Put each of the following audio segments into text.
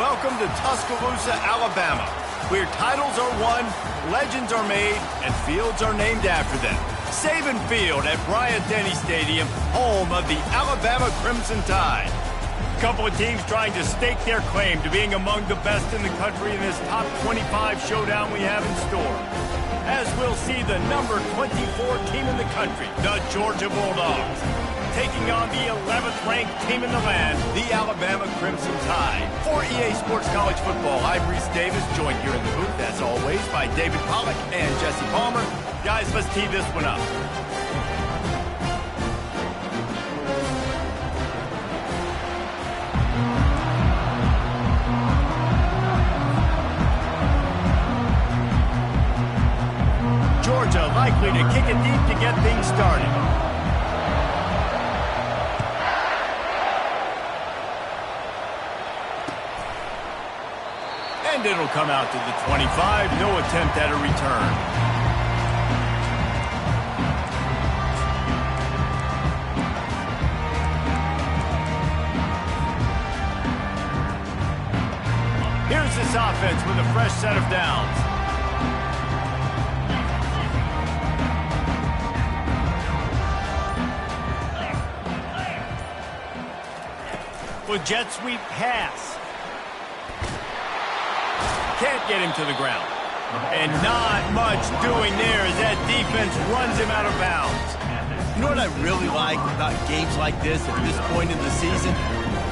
welcome to Tuscaloosa, Alabama, where titles are won, legends are made, and fields are named after them. Saban Field at Bryant-Denny Stadium, home of the Alabama Crimson Tide. A couple of teams trying to stake their claim to being among the best in the country in this top 25 showdown we have in store. As we'll see the number 24 team in the country, the Georgia Bulldogs, taking on the 11th ranked team in the land, the Alabama Crimson Tide. For EA Sports College Football, I'm Reese Davis, joined here in the booth, as always, by David Pollack and Jesse Palmer. Guys, let's tee this one up. Georgia likely to kick it deep to get things started. And it'll come out to the 25. No attempt at a return. Here's this offense with a fresh set of downs. With jet sweep pass. Can't get him to the ground. And not much doing there as that defense runs him out of bounds. You know what I really like about games like this at this point in the season?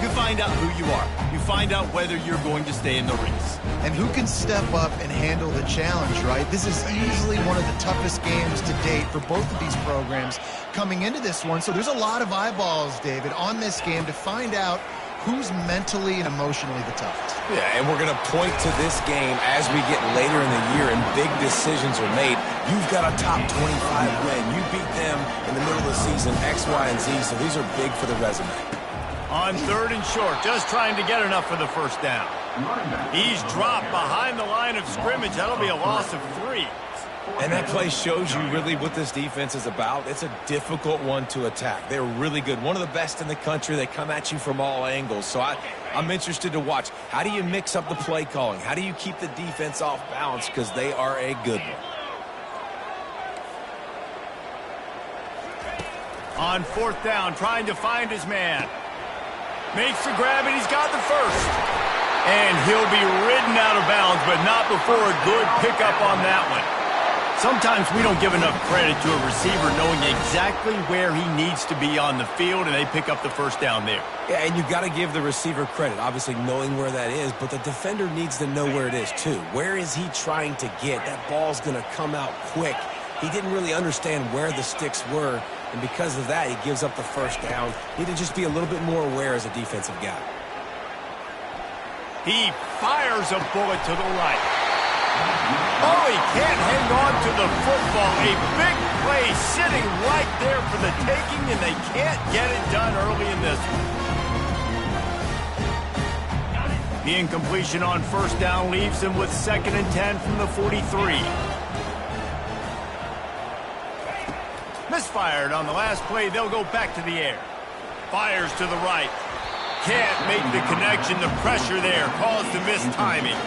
You find out who you are. You find out whether you're going to stay in the race. And who can step up and handle the challenge, right? This is easily one of the toughest games to date for both of these programs coming into this one. So there's a lot of eyeballs, David, on this game to find out who's mentally and emotionally the toughest. Yeah, and we're going to point to this game as we get later in the year and big decisions are made. You've got a top 25 win. You beat them in the middle of the season, X, Y, and Z, so these are big for the resume. On 3rd and short, just trying to get enough for the first down. He's dropped behind the line of scrimmage. That'll be a loss of 3. And that play shows you really what this defense is about. It's a difficult one to attack. They're really good. One of the best in the country. They come at you from all angles. So I'm interested to watch. How do you mix up the play calling? How do you keep the defense off balance? Because they are a good one. On 4th down, trying to find his man. Makes the grab, and he's got the first. And he'll be ridden out of bounds, but not before a good pickup on that one. Sometimes we don't give enough credit to a receiver knowing exactly where he needs to be on the field, and they pick up the first down there. Yeah, and you've got to give the receiver credit, obviously knowing where that is, but the defender needs to know where it is too. Where is he trying to get? That ball's going to come out quick. He didn't really understand where the sticks were, and because of that, he gives up the first down. Need to just be a little bit more aware as a defensive guy. He fires a bullet to the right. Oh, he can't hang on to the football. A big play sitting right there for the taking, and they can't get it done early in this one. The incompletion on 1st down leaves him with 2nd and 10 from the 43. Misfired on the last play. They'll go back to the air. Fires to the right. Can't make the connection. The pressure there caused the mistiming.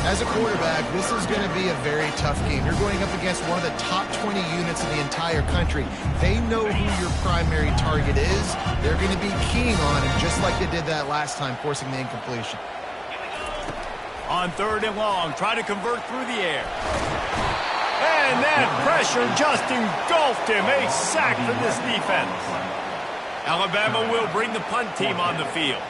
As a quarterback, this is going to be a very tough game. You're going up against one of the top 20 units in the entire country. They know who your primary target is. They're going to be keying on him, just like they did that last time, forcing the incompletion. On 3rd and long, try to convert through the air. And that pressure just engulfed him. A sack for this defense. Alabama will bring the punt team on the field.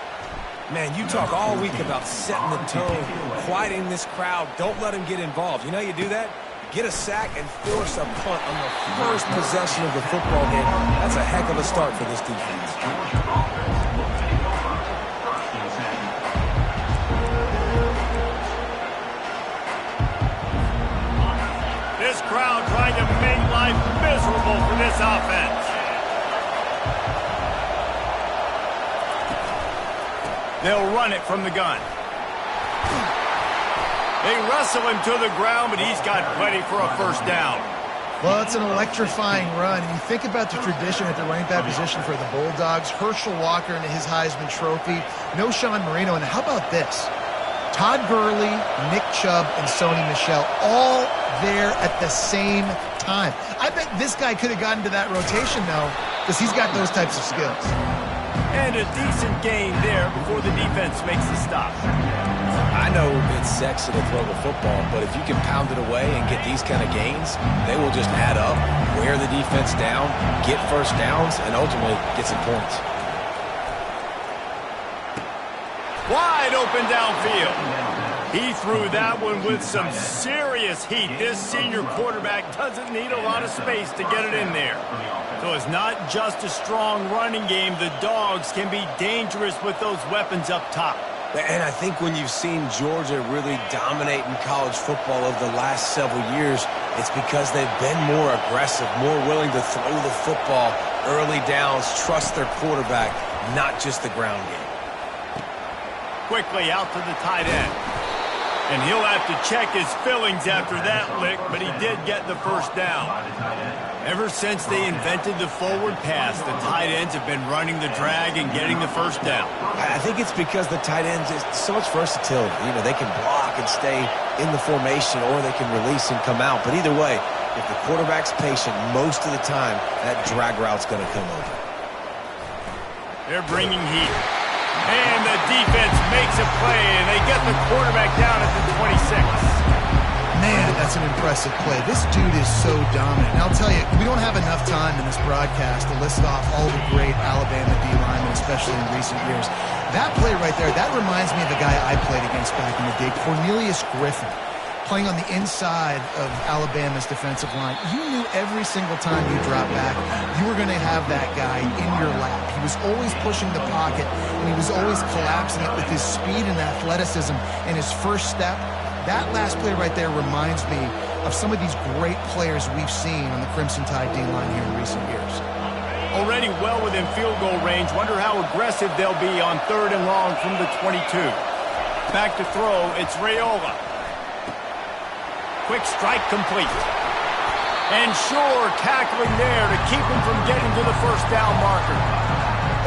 Man, you talk all week about setting the tone, quieting this crowd. Don't let them get involved. You know how you do that? Get a sack and force a punt on the first possession of the football game. That's a heck of a start for this defense. This crowd trying to make life miserable for this offense. They'll run it from the gun. They wrestle him to the ground, but he's got plenty for a first down. Well, it's an electrifying run. And you think about the tradition at the running back position for the Bulldogs. Herschel Walker and his Heisman Trophy. No Sean Marino. And how about this? Todd Gurley, Nick Chubb, and Sony Michel all there at the same time. I bet this guy could have gotten to that rotation, though, because he's got those types of skills. And a decent gain there before the defense makes the stop. I know it's sexy to throw the football, but if you can pound it away and get these kind of gains, they will just add up, wear the defense down, get first downs, and ultimately get some points. Wide open downfield. He threw that one with some serious heat. This senior quarterback doesn't need a lot of space to get it in there. So it's not just a strong running game. The Dogs can be dangerous with those weapons up top. And I think when you've seen Georgia really dominate in college football over the last several years, it's because they've been more aggressive, more willing to throw the football early downs, trust their quarterback, not just the ground game. Quickly out to the tight end. And he'll have to check his fillings after that lick, but he did get the first down. Ever since they invented the forward pass, the tight ends have been running the drag and getting the first down. I think it's because the tight ends is so much versatility. You know, they can block and stay in the formation, or they can release and come out. But either way, if the quarterback's patient most of the time, that drag route's going to come over. They're bringing heat. And the defense makes a play, and they get the quarterback down at the 26. Man, that's an impressive play. This dude is so dominant. And I'll tell you, we don't have enough time in this broadcast to list off all the great Alabama D-linemen, especially in recent years. That play right there, that reminds me of the guy I played against back in the day, Cornelius Griffin, playing on the inside of Alabama's defensive line. You knew every single time you dropped back, you were going to have that guy in your lap. He was always pushing the pocket, and he was always collapsing it with his speed and athleticism and his first step. That last play right there reminds me of some of these great players we've seen on the Crimson Tide D-line here in recent years. Already well within field goal range. Wonder how aggressive they'll be on 3rd and long from the 22. Back to throw, it's Raiola. Quick strike complete. And Shore tackling there to keep him from getting to the first down marker.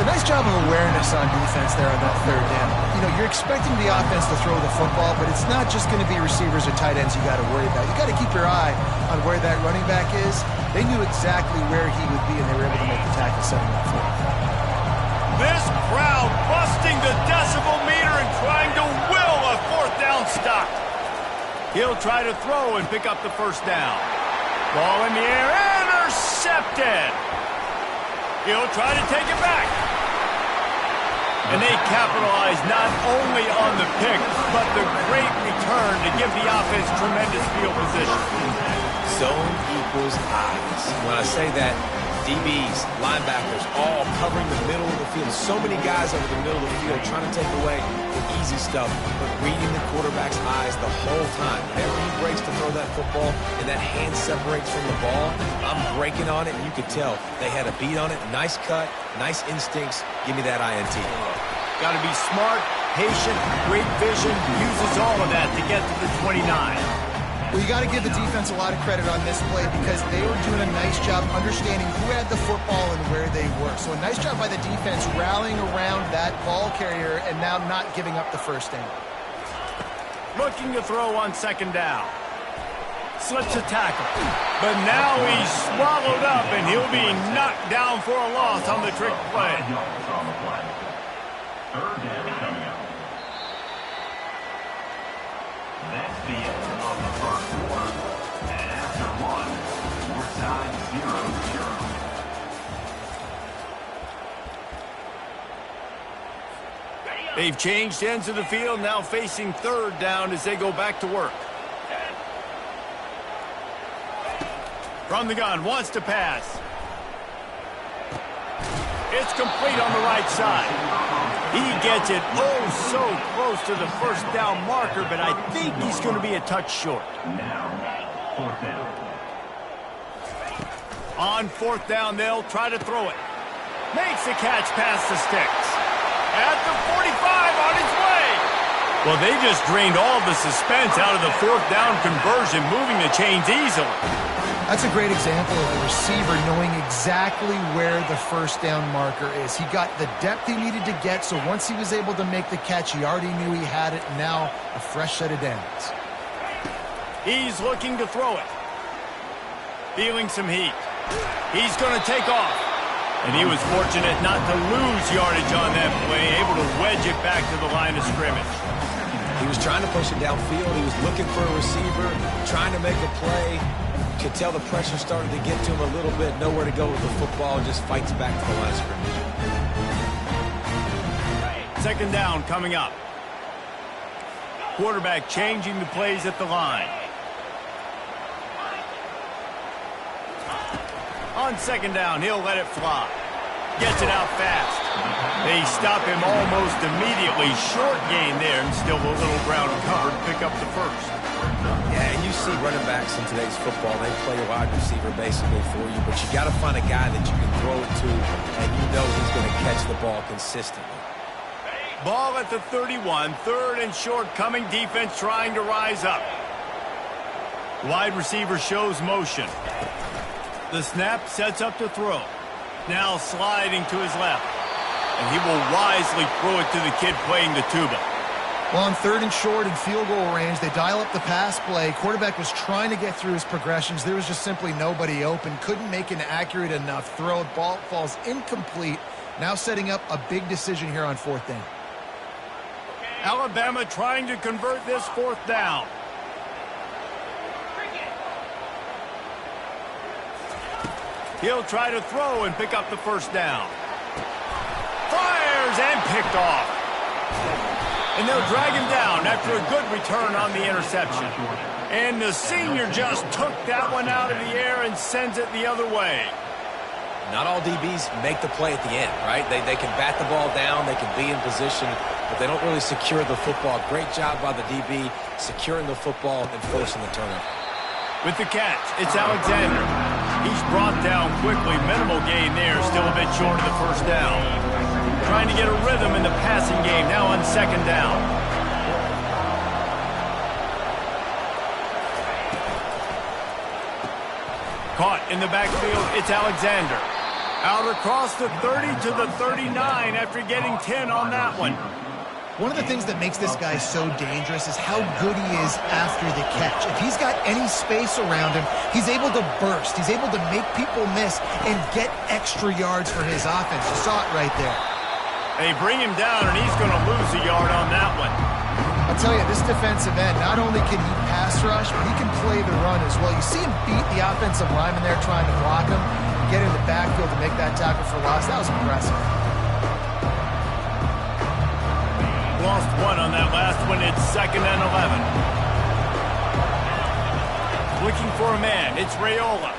A nice job of awareness on defense there on that 3rd down. You know, you're expecting the offense to throw the football, but it's not just going to be receivers or tight ends you got to worry about. You got to keep your eye on where that running back is. They knew exactly where he would be, and they were able to make the tackle setting up for him. This crowd busting the decibel meter and trying to will a 4th down stop. He'll try to throw and pick up the first down. Ball in the air, intercepted. He'll try to take it back. And they capitalize not only on the pick, but the great return to give the offense tremendous field position. Zone equals eyes. When I say that, DBs, linebackers, all covering the middle of the field. So many guys over the middle of the field trying to take away the easy stuff, but reading the quarterback's eyes the whole time. Whenever he breaks to throw that football and that hand separates from the ball, I'm breaking on it, and you could tell they had a beat on it. Nice cut, nice instincts. Give me that INT. Got to be smart, patient, great vision, uses all of that to get to the 29. Well, you got to give the defense a lot of credit on this play because they were doing a nice job understanding who had the football and where they were. So a nice job by the defense rallying around that ball carrier and now not giving up the first down. Looking to throw on 2nd down. Slips a tackle. But now he's swallowed up, and he'll be knocked down for a loss on the trick play. 3rd down coming up. That's the end of the first quarter. And after one, we're tied 0-0. They've changed ends of the field, now facing 3rd down as they go back to work. From the gun, wants to pass. It's complete on the right side. He gets it so close to the first down marker, but I think he's going to be a touch short. Now, 4th down. On 4th down, they'll try to throw it. Makes the catch past the sticks. At the 45, on his way. Well, they just drained all the suspense out of the 4th down conversion, moving the chains easily. That's a great example of a receiver knowing exactly where the first down marker is. He got the depth he needed to get, so once he was able to make the catch, he already knew he had it, and now a fresh set of downs. He's looking to throw it. Feeling some heat. He's going to take off. And he was fortunate not to lose yardage on that play, able to wedge it back to the line of scrimmage. He was trying to push it downfield. He was looking for a receiver, trying to make a play. You could tell the pressure started to get to him a little bit. Nowhere to go with the football. Just fights back to the line of scrimmage. Second down coming up. Quarterback changing the plays at the line. On second down, he'll let it fly. Gets it out fast. They stop him almost immediately. Short gain there, and still a little ground covered. Pick up the first. Yeah, and you see running backs in today's football, they play a wide receiver basically for you, but you got to find a guy that you can throw it to, and you know he's going to catch the ball consistently. Ball at the 31, third and short coming, defense trying to rise up. Wide receiver shows motion. The snap sets up to throw. Now sliding to his left. And he will wisely throw it to the kid playing the tuba. Well, on third and short and field goal range, they dial up the pass play. Quarterback was trying to get through his progressions. There was just simply nobody open. Couldn't make an accurate enough throw. Ball falls incomplete. Now setting up a big decision here on fourth down. Alabama trying to convert this fourth down. He'll try to throw and pick up the first down. Fires and picked off. And they'll drag him down after a good return on the interception. And the senior just took that one out of the air and sends it the other way. Not all DBs make the play at the end, right? They can bat the ball down, they can be in position, but they don't really secure the football. Great job by the DB securing the football and forcing the turnover. With the catch, it's Alexander. He's brought down quickly. Minimal gain there, still a bit short of the first down. Trying to get a rhythm in the passing game, now on second down. Caught in the backfield, it's Alexander. Out across the 30 to the 39 after getting 10 on that one. One of the things that makes this guy so dangerous is how good he is after the catch. If he's got any space around him, he's able to burst. He's able to make people miss and get extra yards for his offense. You saw it right there. They bring him down, and he's going to lose a yard on that one. I'll tell you, this defensive end, not only can he pass rush, but he can play the run as well. You see him beat the offensive lineman there trying to block him, get in the backfield to make that tackle for loss. That was impressive. Lost one on that last one. It's second and 11. Looking for a man. It's Raiola.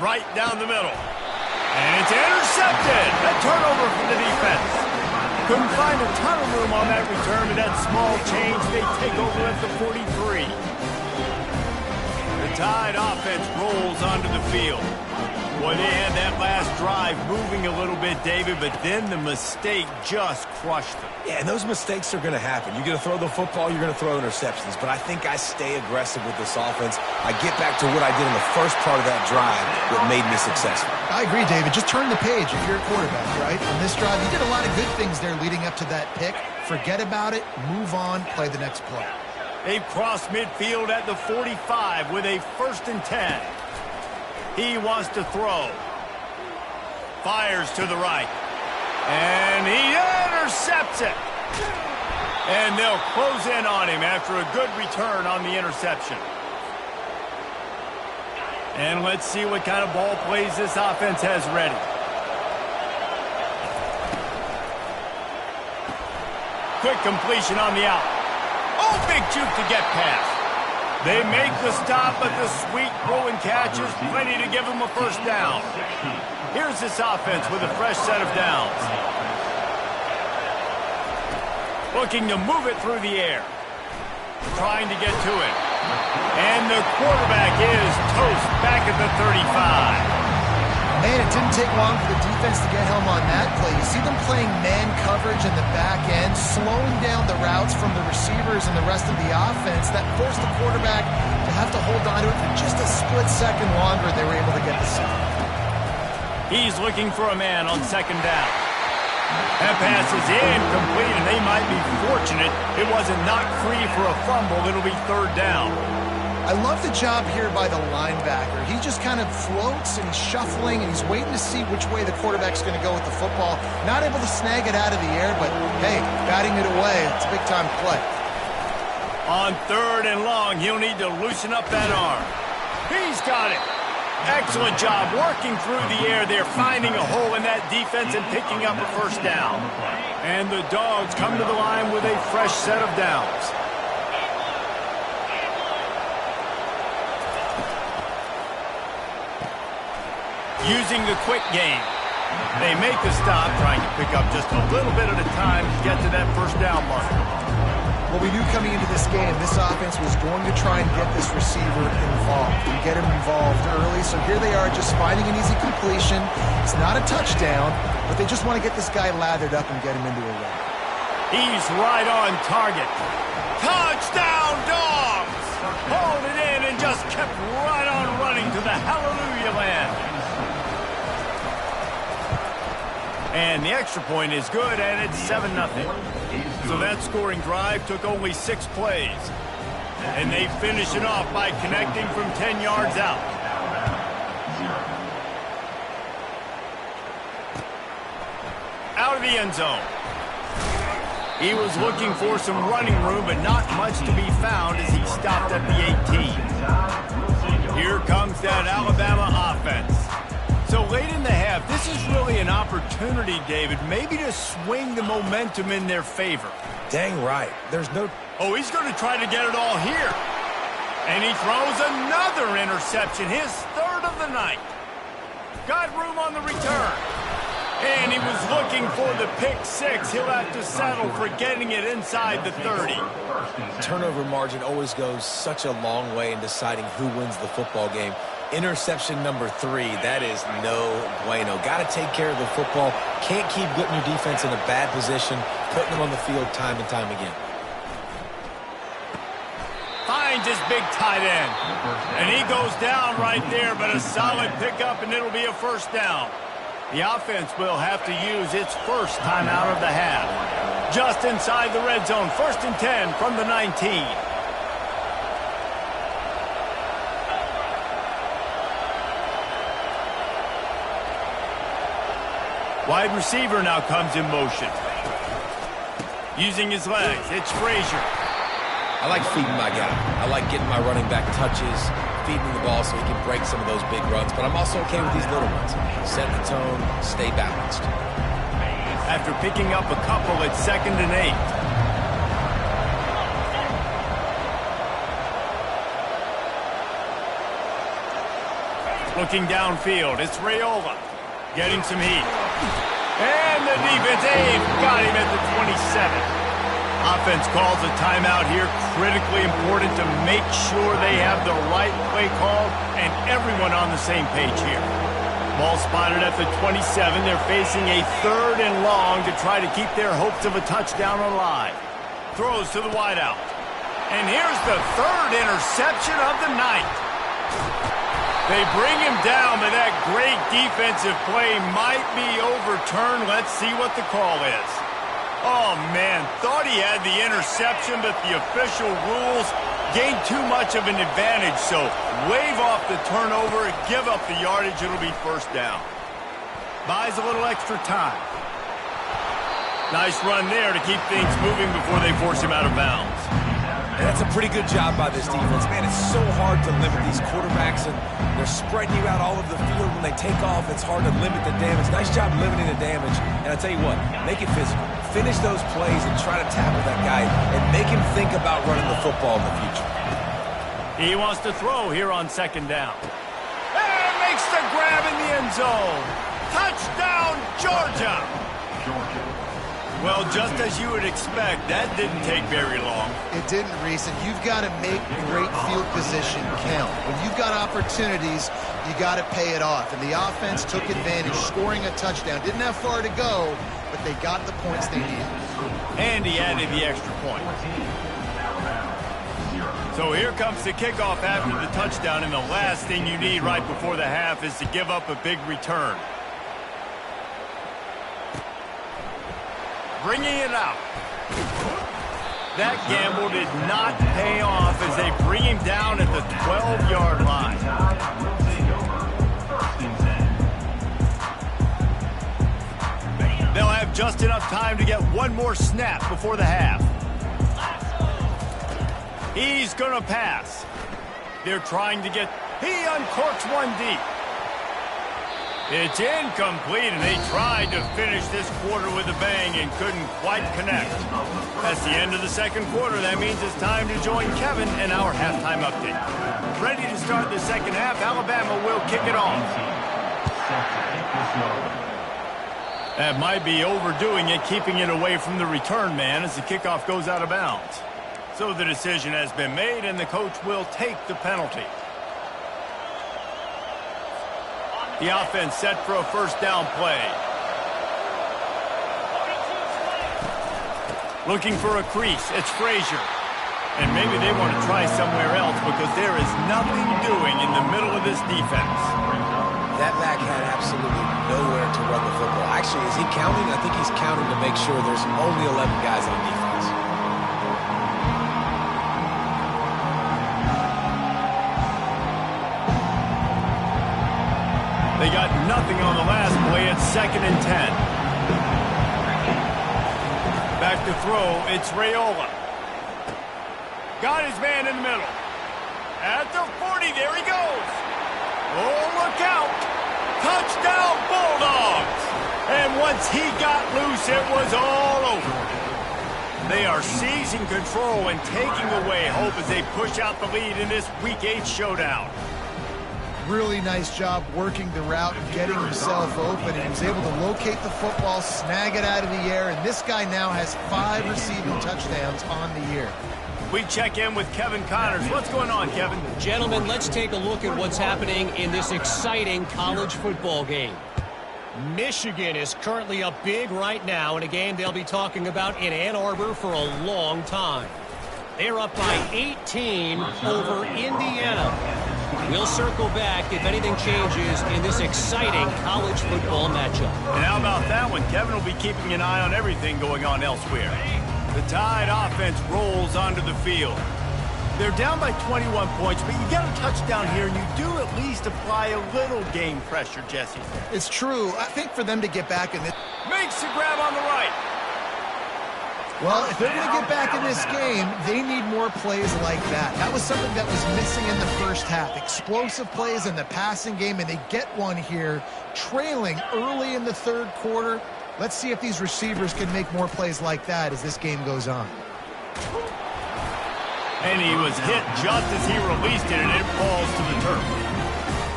Right down the middle. And it's intercepted. A turnover for the defense. Couldn't find a ton of room on that return, but that small change, they take over at the 43. The Tide offense rolls onto the field. Boy, they had that last drive moving a little bit, David, but then the mistake just crushed them. Yeah, and those mistakes are going to happen. You're going to throw the football, you're going to throw interceptions. But I think I stay aggressive with this offense. I get back to what I did in the first part of that drive that made me successful. I agree, David. Just turn the page if you're a quarterback, right? On this drive, you did a lot of good things there leading up to that pick. Forget about it, move on, play the next play. They've crossed midfield at the 45 with a 1st and 10. He wants to throw. Fires to the right. And he intercepts it. And they'll close in on him after a good return on the interception. And let's see what kind of ball plays this offense has ready. Quick completion on the out. Oh, big juke to get past. They make the stop, but the sweet throw and catch is plenty to give them a first down. Here's this offense with a fresh set of downs. Looking to move it through the air. Trying to get to it. And the quarterback is toast back at the 35. And it didn't take long for the defense to get home on that play. You see them playing man coverage in the back end, slowing down the routes from the receivers and the rest of the offense. That forced the quarterback to have to hold on to it for just a split second longer. They were able to get the sack. He's looking for a man on second down. That pass is incomplete, and they might be fortunate it wasn't knocked free for a fumble. It'll be third down. I love the job here by the linebacker. He just kind of floats and he's shuffling and he's waiting to see which way the quarterback's going to go with the football. Not able to snag it out of the air, but hey, batting it away. It's a big-time play. On third and long, he'll need to loosen up that arm. He's got it. Excellent job working through the air there, finding a hole in that defense and picking up a first down. And the Dogs come to the line with a fresh set of downs. Using the quick game. They make the stop, trying to pick up just a little bit at a time to get to that first down mark. Well, we knew coming into this game, this offense was going to try and get this receiver involved and get him involved early. So here they are just finding an easy completion. It's not a touchdown, but they just want to get this guy lathered up and get him into a run. He's right on target. Touchdown, Dogs! Hold it in and just kept right on running to the hallelujah land. And the extra point is good, and it's 7-0. So that scoring drive took only 6 plays. And they finish it off by connecting from 10 yards out. Out of the end zone. He was looking for some running room, but not much to be found as he stopped at the 18. Here comes that Alabama offense. So late in the half, this is really an opportunity, David, maybe to swing the momentum in their favor. Dang right. There's no... Oh, he's going to try to get it all here. And he throws another interception, his third of the night. Got room on the return. And he was looking for the pick six. He'll have to settle for getting it inside the 30. Turnover margin always goes such a long way in deciding who wins the football game. Interception number 3, that is no bueno. Got to take care of the football. Can't keep putting your defense in a bad position, putting them on the field time and time again. Finds his big tight end. And he goes down right there, but a solid pickup, and it'll be a first down. The offense will have to use its first timeout of the half. Just inside the red zone, 1st and 10 from the 19. Wide receiver now comes in motion. Using his legs, it's Frazier. I like feeding my guy. I like getting my running back touches, feeding the ball so he can break some of those big runs, but I'm also okay with these little ones. Set the tone, stay balanced. After picking up a couple, it's 2nd and 8. Looking downfield, it's Raiola. Getting some heat. And the defense, got him at the 27. Offense calls a timeout here. Critically important to make sure they have the right play call and everyone on the same page here. Ball spotted at the 27. They're facing a 3rd and long to try to keep their hopes of a touchdown alive. Throws to the wideout. And here's the 3rd interception of the night. They bring him down, but that great defensive play might be overturned. Let's see what the call is. Oh, man, thought he had the interception, but the official rules gained too much of an advantage, so wave off the turnover and give up the yardage. It'll be first down. Buys a little extra time. Nice run there to keep things moving before they force him out of bounds. And that's a pretty good job by this defense. Man, it's so hard to limit these quarterbacks, and they're spreading you out all over the field. When they take off, it's hard to limit the damage. Nice job limiting the damage. And I tell you what, make it physical. Finish those plays and try to tackle that guy and make him think about running the football in the future. He wants to throw here on 2nd down. And makes the grab in the end zone. Touchdown, Georgia! Well, just as you would expect, that didn't take very long. It didn't, Reese, and you've got to make great field position count. When you've got opportunities, you got to pay it off. And the offense took advantage, scoring a touchdown. Didn't have far to go, but they got the points they needed. And he added the extra point. So here comes the kickoff after the touchdown, and the last thing you need right before the half is to give up a big return. Bringing it out. That gamble did not pay off as they bring him down at the 12-yard line. They'll have just enough time to get one more snap before the half. He's going to pass. They're trying to get... He uncorks one deep. It's incomplete, and they tried to finish this quarter with a bang and couldn't quite connect. That's the end of the second quarter. That means it's time to join Kevin in our halftime update. Ready to start the second half, Alabama will kick it off. That might be overdoing it, keeping it away from the return man as the kickoff goes out of bounds. So the decision has been made, and the coach will take the penalty. The offense set for a first down play. Looking for a crease. It's Frazier. And maybe they want to try somewhere else because there is nothing doing in the middle of this defense. That back had absolutely nowhere to run the football. Actually, is he counting? I think he's counting to make sure there's only 11 guys on defense. They got nothing on the last play. It's 2nd and 10. Back to throw. It's Raiola. Got his man in the middle. At the 40. There he goes. Oh, look out. Touchdown, Bulldogs. And once he got loose, it was all over. They are seizing control and taking away hope as they push out the lead in this Week 8 showdown. Really nice job working the route and getting himself open. And he was able to locate the football, snag it out of the air, and this guy now has 5 receiving touchdowns on the year. We check in with Kevin Connors. What's going on, Kevin? Gentlemen, let's take a look at what's happening in this exciting college football game. Michigan is currently up big right now in a game they'll be talking about in Ann Arbor for a long time. They're up by 18 over Indiana. We'll circle back if anything changes in this exciting college football matchup. And how about that one? Kevin will be keeping an eye on everything going on elsewhere. The Tide offense rolls onto the field. They're down by 21 points, but you get a touchdown here, and you do at least apply a little game pressure, Jesse. It's true. I think for them to get back in this... Makes the grab on the right. Well, if they're going to get back in this game, they need more plays like that. That was something that was missing in the first half. Explosive plays in the passing game, and they get one here, trailing early in the third quarter. Let's see if these receivers can make more plays like that as this game goes on. And he was hit just as he released it, and it falls to the turf.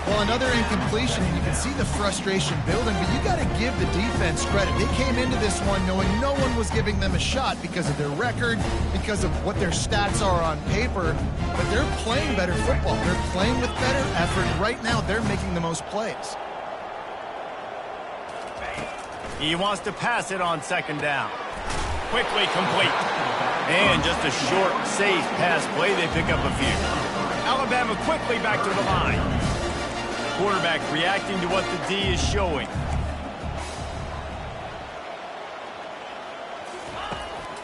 Well, another incompletion, and you can see the frustration building, but you got to give the defense credit. They came into this one knowing no one was giving them a shot because of their record, because of what their stats are on paper, but they're playing better football. They're playing with better effort. Right now, they're making the most plays. He wants to pass it on 2nd down. Quickly complete. And just a short, safe pass play. They pick up a few. Alabama quickly back to the line. Quarterback reacting to what the D is showing.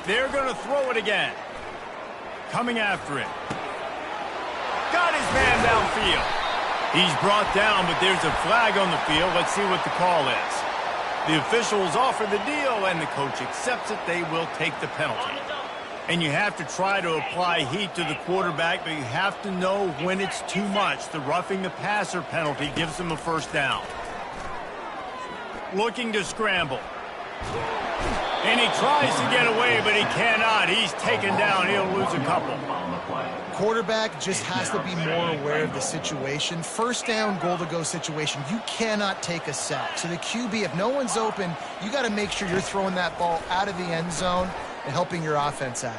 They're going to throw it again. Coming after it. Got his man downfield. He's brought down, but there's a flag on the field. Let's see what the call is. The officials offer the deal, and the coach accepts it. They will take the penalty. And you have to try to apply heat to the quarterback, but you have to know when it's too much. The roughing the passer penalty gives him a first down. Looking to scramble. And he tries to get away, but he cannot. He's taken down. He'll lose a couple. quarterback just has to be more aware of the situation. First down, goal-to-go situation, you cannot take a sack. So the QB, if no one's open, you got to make sure you're throwing that ball out of the end zone and helping your offense out.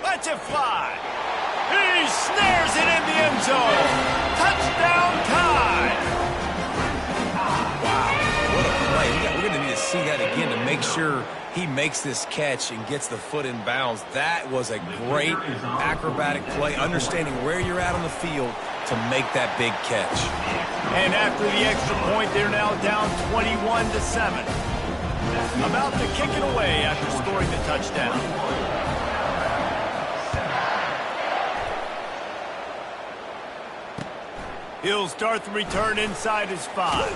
Let's it fly. He snares it in the end zone. Touchdown Tide. Wow, what a play. We're going to need to see that again to make sure he makes this catch and gets the foot in bounds. That was a great acrobatic play, understanding where you're at on the field to make that big catch. And after the extra point, they're now down 21-7. About to kick it away after scoring the touchdown. He'll start the return inside his 5.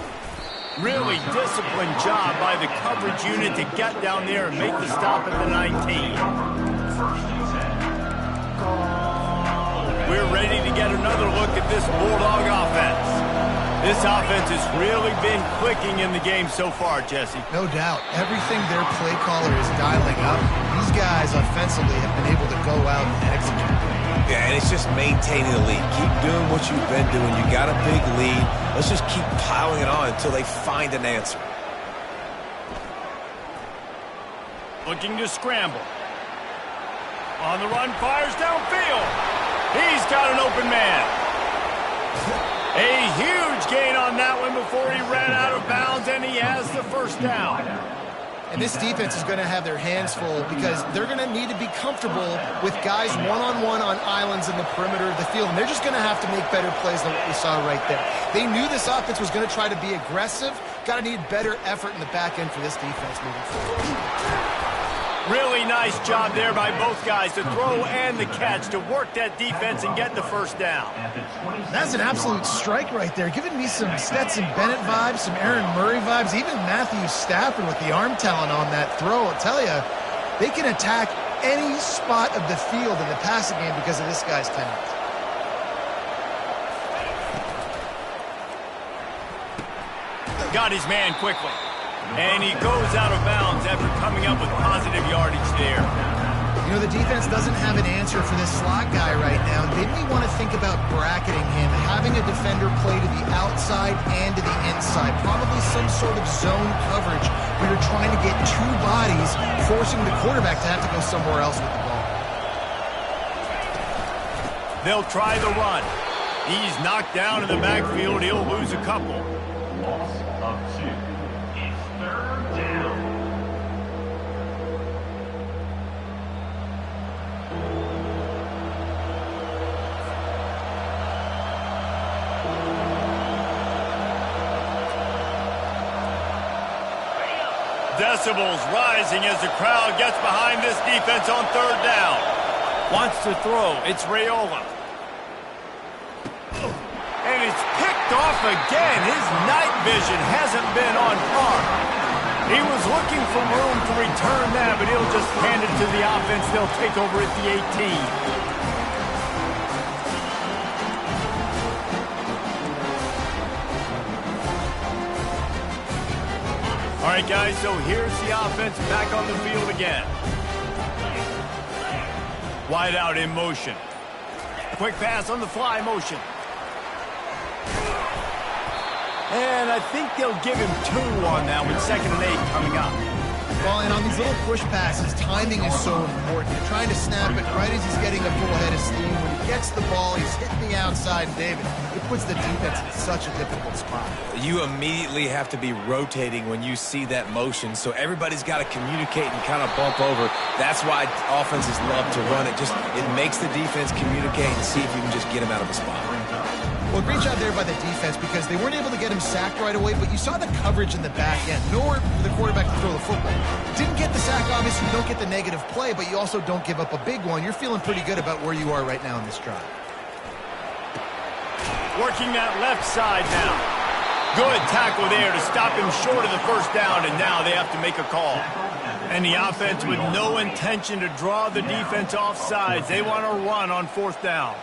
Really disciplined job by the coverage unit to get down there and make the stop at the 19. We're ready to get another look at this Bulldog offense. This offense has really been clicking in the game so far, Jesse. No doubt. Everything their play caller is dialing up, these guys offensively have been able to go out and execute. Yeah, and it's just maintaining the lead. Keep doing what you've been doing. You got a big lead. Let's just keep piling it on until they find an answer. Looking to scramble. On the run, fires downfield. He's got an open man. A huge gain on that one before he ran out of bounds, and he has the first down. And this defense is going to have their hands full because they're going to need to be comfortable with guys one-on-one on islands in the perimeter of the field. And they're just going to have to make better plays than what we saw right there. They knew this offense was going to try to be aggressive. Got to need better effort in the back end for this defense moving forward. Really nice job there by both guys to throw and the catch to work that defense and get the first down. That's an absolute strike right there, giving me some Stetson Bennett vibes, some Aaron Murray vibes, even Matthew Stafford with the arm talent on that throw. I'll tell you, they can attack any spot of the field in the passing game because of this guy's talent. Got his man quickly. And he goes out of bounds after coming up with positive yardage there. You know, the defense doesn't have an answer for this slot guy right now. They may want to think about bracketing him, having a defender play to the outside and to the inside. Probably some sort of zone coverage where you're trying to get two bodies, forcing the quarterback to have to go somewhere else with the ball. They'll try the run. He's knocked down in the backfield. He'll lose a couple. Loss of 2. Third down. Decibels rising as the crowd gets behind this defense on third down. Wants to throw. It's Raiola. And it's picked off again. His night vision hasn't been on par. He was looking for room to return that, but he'll just hand it to the offense. They'll take over at the 18. All right, guys, so here's the offense back on the field again. Wide out in motion. Quick pass on the fly motion. And I think they'll give him 2 on that with 2nd and 8 coming up. Well, and on these little push passes, timing is so important. You're trying to snap it right as he's getting a full head of steam. When he gets the ball, he's hitting the outside, and David, it puts the defense in such a difficult spot. You immediately have to be rotating when you see that motion, so everybody's got to communicate and kind of bump over. That's why offenses love to run it. It makes the defense communicate and see if you can just get him out of a spot. Well, great job there by the defense because they weren't able to get him sacked right away, but you saw the coverage in the back end. Nowhere for the quarterback to throw the football. Didn't get the sack, obviously. You don't get the negative play, but you also don't give up a big one. You're feeling pretty good about where you are right now in this drive. Working that left side now. Good tackle there to stop him short of the first down, and now they have to make a call. And the offense with no intention to draw the defense off sides. They want to run on 4th down.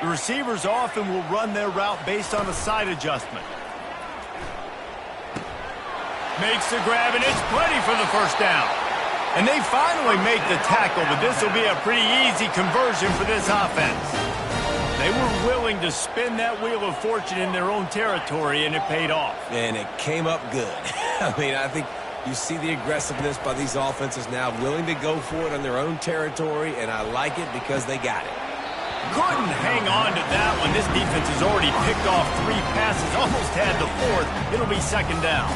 The receivers often will run their route based on a side adjustment. Makes the grab, and it's plenty for the first down. And they finally make the tackle, but this will be a pretty easy conversion for this offense. They were willing to spin that wheel of fortune in their own territory, and it paid off. And it came up good. I mean, I think you see the aggressiveness by these offenses now, willing to go for it on their own territory, and I like it because they got it. Couldn't hang on to that one. This defense has already picked off 3 passes, almost had the 4th. It'll be 2nd down.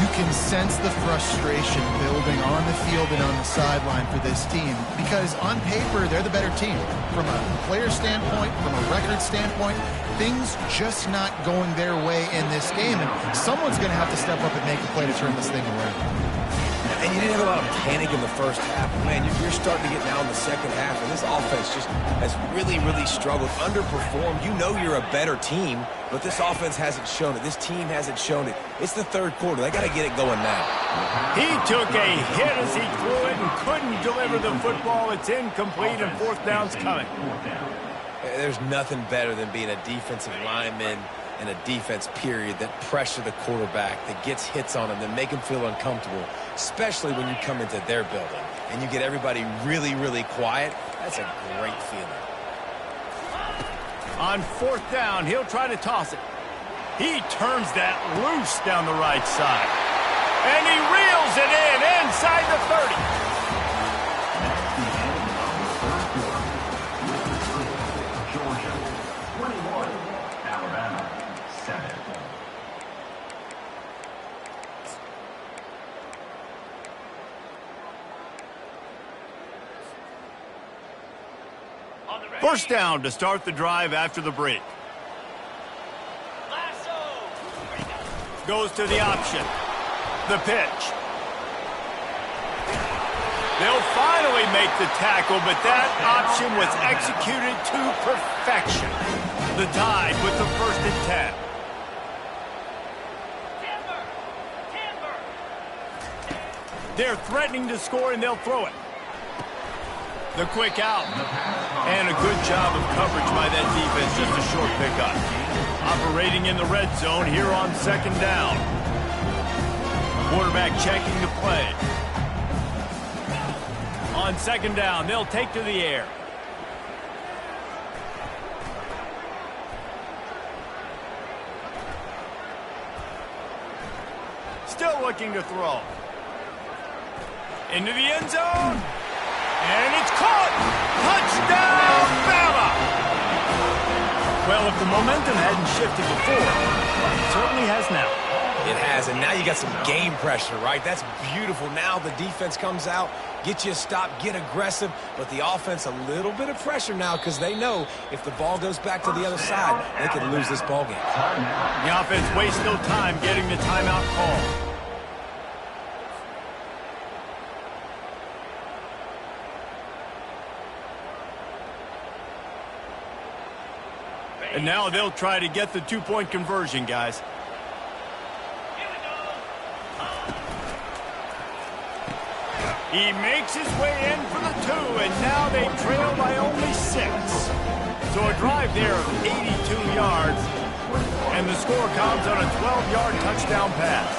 You can sense the frustration building on the field and on the sideline for this team because on paper, they're the better team. From a player standpoint, from a record standpoint, things just not going their way in this game. And someone's going to have to step up and make a play to turn this thing around. And you didn't have a lot of panic in the first half. Man, you're starting to get now in the second half, and this offense just has really, really struggled, underperformed. You know you're a better team, but this offense hasn't shown it. This team hasn't shown it. It's the 3rd quarter. They got to get it going now. He took a hit as he threw it and couldn't deliver the football. It's incomplete, and 4th down's coming. There's nothing better than being a defensive lineman and a defense, period, that pressure the quarterback, that gets hits on him, that make him feel uncomfortable, especially when you come into their building and you get everybody really, really quiet. That's a great feeling. On 4th down, he'll try to toss it. He turns that loose down the right side. And he reels it in inside the 30. Georgia 21, Alabama 7. First down to start the drive after the break. Goes to the option. The pitch. They'll finally make the tackle, but that option was executed to perfection. The Tide with the 1st and 10. They're threatening to score, and they'll throw it. The quick out. And a good job of coverage by that defense, just a short pickup. Operating in the red zone here on 2nd down. Quarterback checking the play. On 2nd down, they'll take to the air. Still looking to throw. Into the end zone. And it's caught! Touchdown, Bama! Well, if the momentum hadn't shifted before, it certainly has now. It has, and now you got some game pressure, right? That's beautiful. Now the defense comes out, get you a stop, get aggressive, but the offense a little bit of pressure now because they know if the ball goes back to the other side, they could lose this ball game. The offense wastes no time getting the timeout call. And now they'll try to get the 2-point conversion, guys. He makes his way in for the 2, and now they trail by only 6. So a drive there of 82 yards, and the score comes on a 12-yard touchdown pass.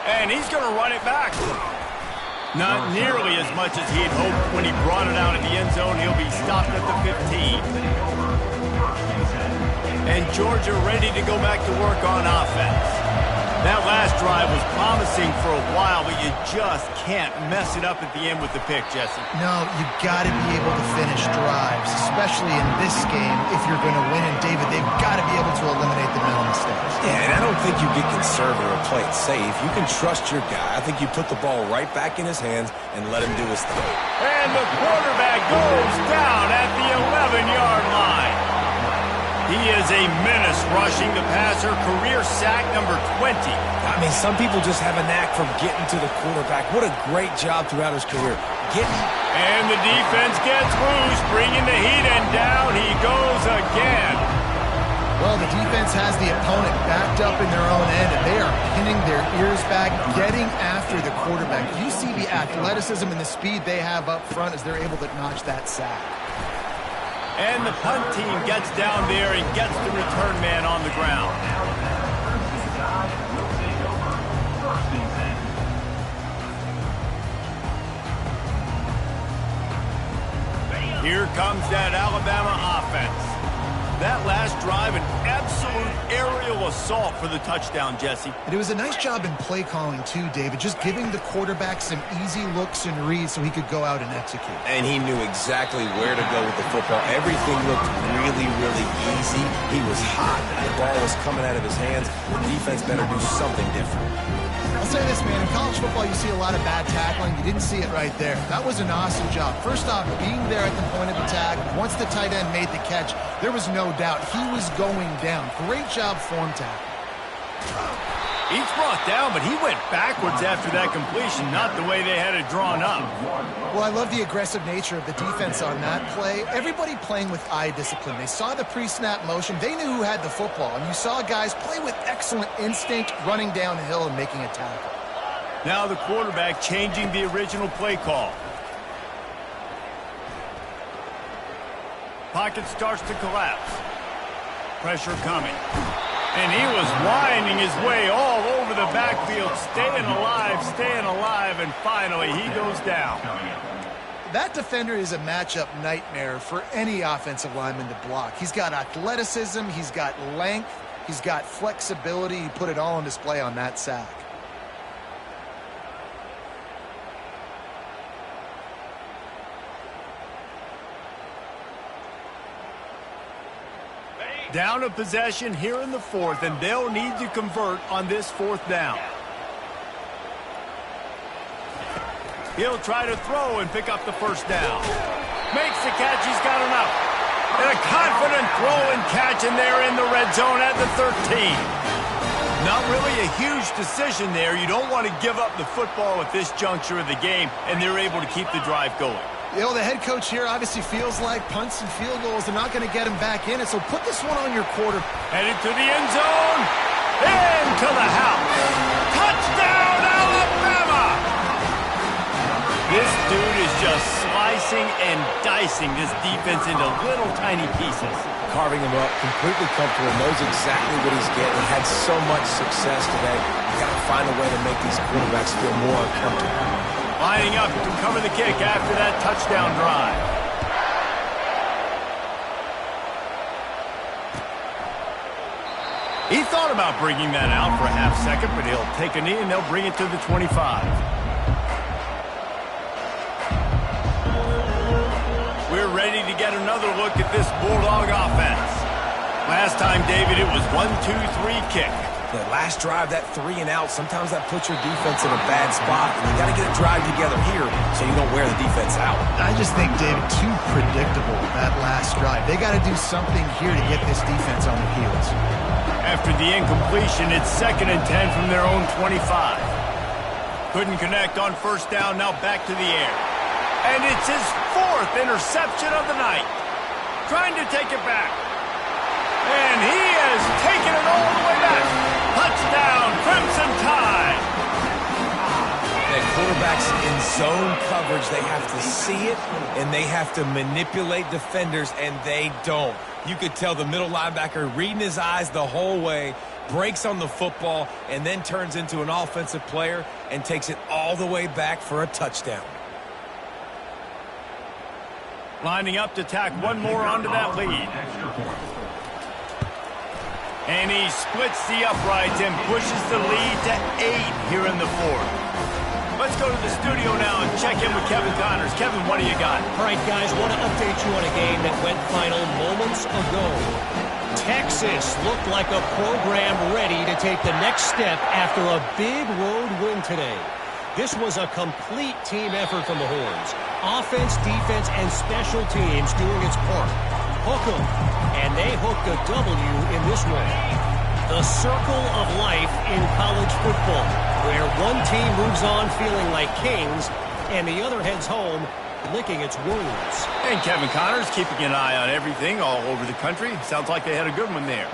And he's going to run it back. Not nearly as much as he'd hoped when he brought it out of the end zone. He'll be stopped at the 15. And Georgia ready to go back to work on offense. That last drive was promising for a while, but you just can't mess it up at the end with the pick, Jesse. No, you got to be able to finish drives, especially in this game if you're going to win. And, David, they've got to be able to eliminate the mental mistakes. Yeah, and I don't think you get conservative or play it safe. You can trust your guy. I think you put the ball right back in his hands and let him do his thing. And the quarterback goes down at the 11-yard line. He is a menace rushing the passer, career sack number 20. I mean, some people just have a knack for getting to the quarterback. What a great job throughout his career. And the defense gets loose, bringing the heat, and down he goes again. Well, the defense has the opponent backed up in their own end, and they are pinning their ears back, getting after the quarterback. You see the athleticism and the speed they have up front as they're able to notch that sack. And the punt team gets down there and gets the return man on the ground. Here comes that Alabama offense. That last drive, an absolute aerial assault for the touchdown, Jesse. And it was a nice job in play calling too, David, just giving the quarterback some easy looks and reads so he could go out and execute. And he knew exactly where to go with the football. Everything looked really, really easy. He was hot. The ball was coming out of his hands. The defense better do something different. I'll say this, man. In college football, you see a lot of bad tackling. You didn't see it right there. That was an awesome job. First off, being there at the point of attack. Once the tight end made the catch, there was no doubt he was going down. Great job form tackle. He's brought down, but he went backwards after that completion, not the way they had it drawn up. Well, I love the aggressive nature of the defense on that play. Everybody playing with eye discipline. They saw the pre-snap motion. They knew who had the football. And you saw guys play with excellent instinct, running downhill and making a tackle. Now the quarterback changing the original play call. Pocket starts to collapse. Pressure coming. And he was winding his way all over the backfield, staying alive, and finally he goes down. That defender is a matchup nightmare for any offensive lineman to block. He's got athleticism, he's got length, he's got flexibility. He put it all on display on that sack. Down a possession here in the fourth, and they'll need to convert on this fourth down. He'll try to throw and pick up the first down. Makes the catch, he's got enough. And a confident throw and catch, and they're in the red zone at the 13. Not really a huge decision there. You don't want to give up the football at this juncture of the game, and they're able to keep the drive going. You know, the head coach here obviously feels like punts and field goals, they're not going to get him back in it, so put this one on your quarter. Headed to the end zone. Into the house. Touchdown, Alabama! This dude is just slicing and dicing this defense into little tiny pieces. Carving him up, completely comfortable, knows exactly what he's getting, had so much success today. You got to find a way to make these quarterbacks feel more uncomfortable. Lining up to cover the kick after that touchdown drive. He thought about bringing that out for a half second, but he'll take a knee and they'll bring it to the 25. We're ready to get another look at this Bulldog offense. Last time, David, it was 1-2-3 kick. The last drive, that 3 and out, sometimes that puts your defense in a bad spot, and you got to get a drive together here so you don't wear the defense out. I just think, David, too predictable, that last drive. They got to do something here to get this defense on their heels. After the incompletion, it's 2nd and 10 from their own 25. Couldn't connect on first down, now back to the air. And it's his 4th interception of the night. Trying to take it back. And he has taken it all the way back. Touchdown, Crimson Tide. The quarterbacks in zone coverage, they have to see it, and they have to manipulate defenders, and they don't. You could tell the middle linebacker reading his eyes the whole way, breaks on the football, and then turns into an offensive player and takes it all the way back for a touchdown. Lining up to tack one more onto that lead. And he splits the uprights and pushes the lead to 8 here in the fourth. Let's go to the studio now and check in with Kevin Connors. Kevin, what do you got? All right, guys, want to update you on a game that went final moments ago. Texas looked like a program ready to take the next step after a big road win today. This was a complete team effort from the Horns. Offense, defense, and special teams doing its part. Hook 'em, and they hooked a W in this one. The circle of life in college football, where one team moves on feeling like kings, and the other heads home licking its wounds. And Kevin Connors keeping an eye on everything all over the country. Sounds like they had a good one there.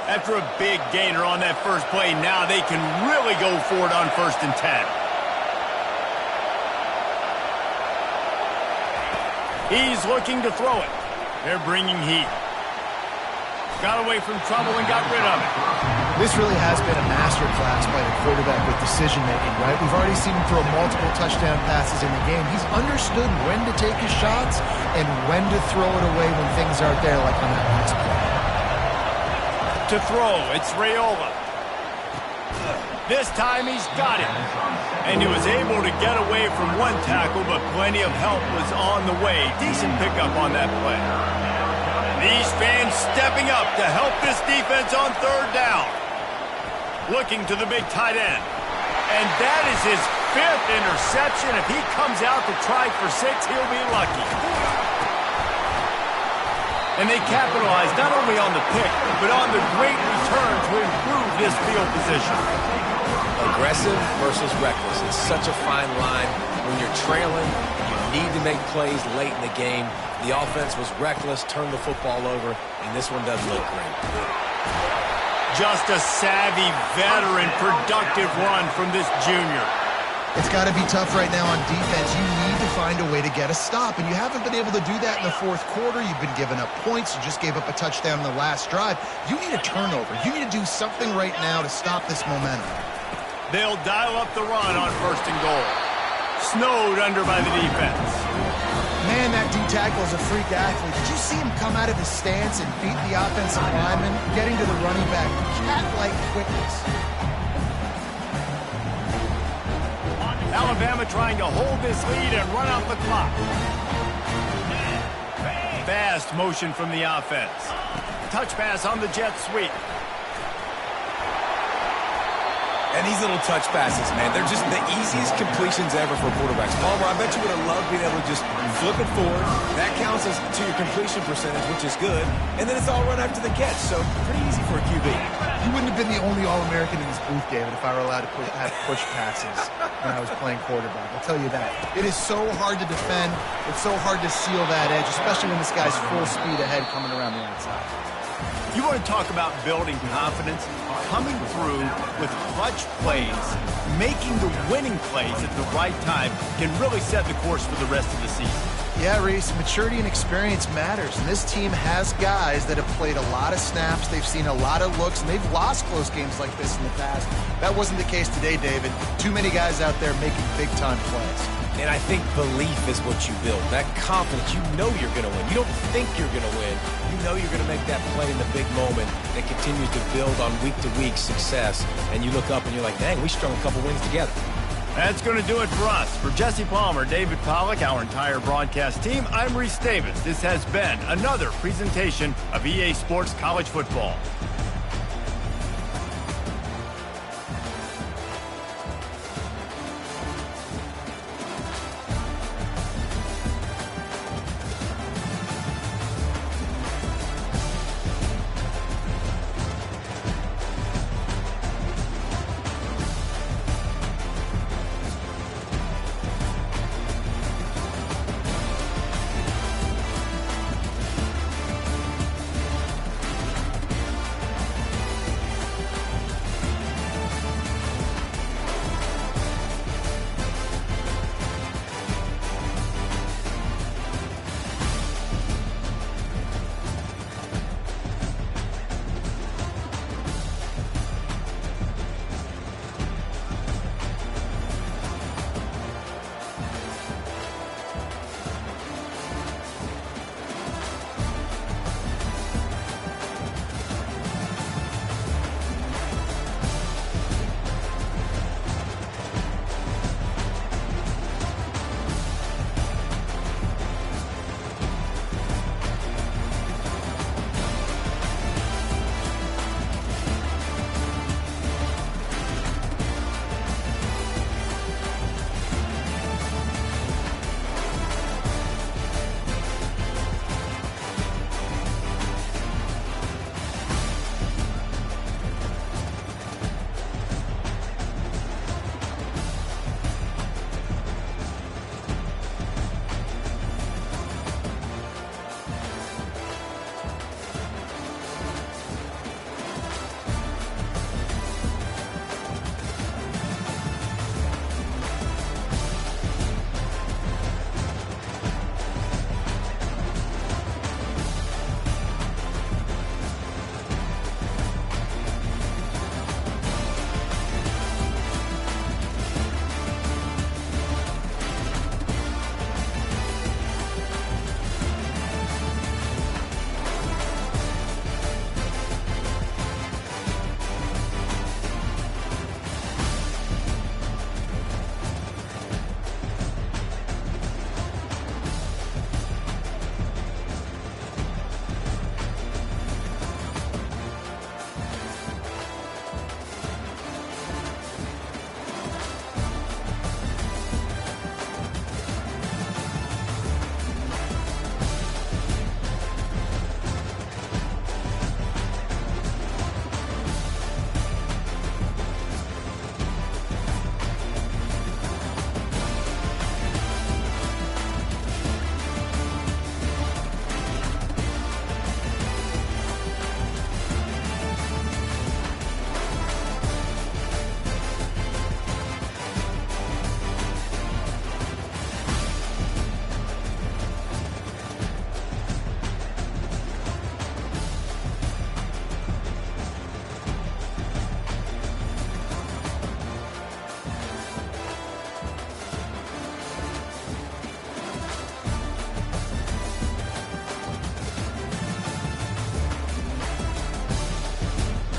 After a big gainer on that first play, now they can really go for it on 1st and 10. He's looking to throw it. They're bringing heat. Got away from trouble and got rid of it. This really has been a masterclass by the quarterback with decision-making, right? We've already seen him throw multiple touchdown passes in the game. He's understood when to take his shots and when to throw it away when things aren't there, like on that last play. To throw, it's Raiola. This time he's got it. And he was able to get away from one tackle, but plenty of help was on the way. Decent pickup on that play. These fans stepping up to help this defense on third down. Looking to the big tight end. And that is his 5th interception. If he comes out to try for 6, he'll be lucky. And they capitalize not only on the pick, but on the great return to improve this field position. Aggressive versus reckless. It's such a fine line. When you're trailing, you need to make plays late in the game. The offense was reckless, turned the football over, and this one doesn't look great. Just a savvy, veteran, productive run from this junior. It's got to be tough right now on defense. You need to find a way to get a stop, and you haven't been able to do that in the fourth quarter. You've been giving up points. You just gave up a touchdown in the last drive. You need a turnover. You need to do something right now to stop this momentum. They'll dial up the run on 1st and goal. Snowed under by the defense. Man, that D-tackle is a freak athlete. Did you see him come out of his stance and beat the offensive lineman, getting to the running back? Cat-like quickness. Alabama trying to hold this lead and run out the clock. Fast motion from the offense. Touch pass on the jet sweep. And these little touch passes, man, they're just the easiest completions ever for quarterbacks. Palmer, I bet you would have loved being able to just flip it forward. That counts as to your completion percentage, which is good. And then it's all run after the catch, so pretty easy for a QB. You wouldn't have been the only All-American in this booth, David, if I were allowed to have push passes when I was playing quarterback. I'll tell you that. It is so hard to defend. It's so hard to seal that edge, especially when this guy's full speed ahead coming around the outside. You want to talk about building confidence? Coming through with clutch plays, making the winning plays at the right time can really set the course for the rest of the season. Yeah, Reese, maturity and experience matters, and this team has guys that have played a lot of snaps, they've seen a lot of looks, and they've lost close games like this in the past. That wasn't the case today, David. Too many guys out there making big-time plays. And I think belief is what you build. That confidence, you know you're going to win. You don't think you're going to win. You know you're going to make that play in the big moment that continues to build on week-to-week success. And you look up and you're like, dang, we strung a couple wins together. That's going to do it for us. For Jesse Palmer, David Pollack, our entire broadcast team, I'm Reese Davis. This has been another presentation of EA Sports College Football.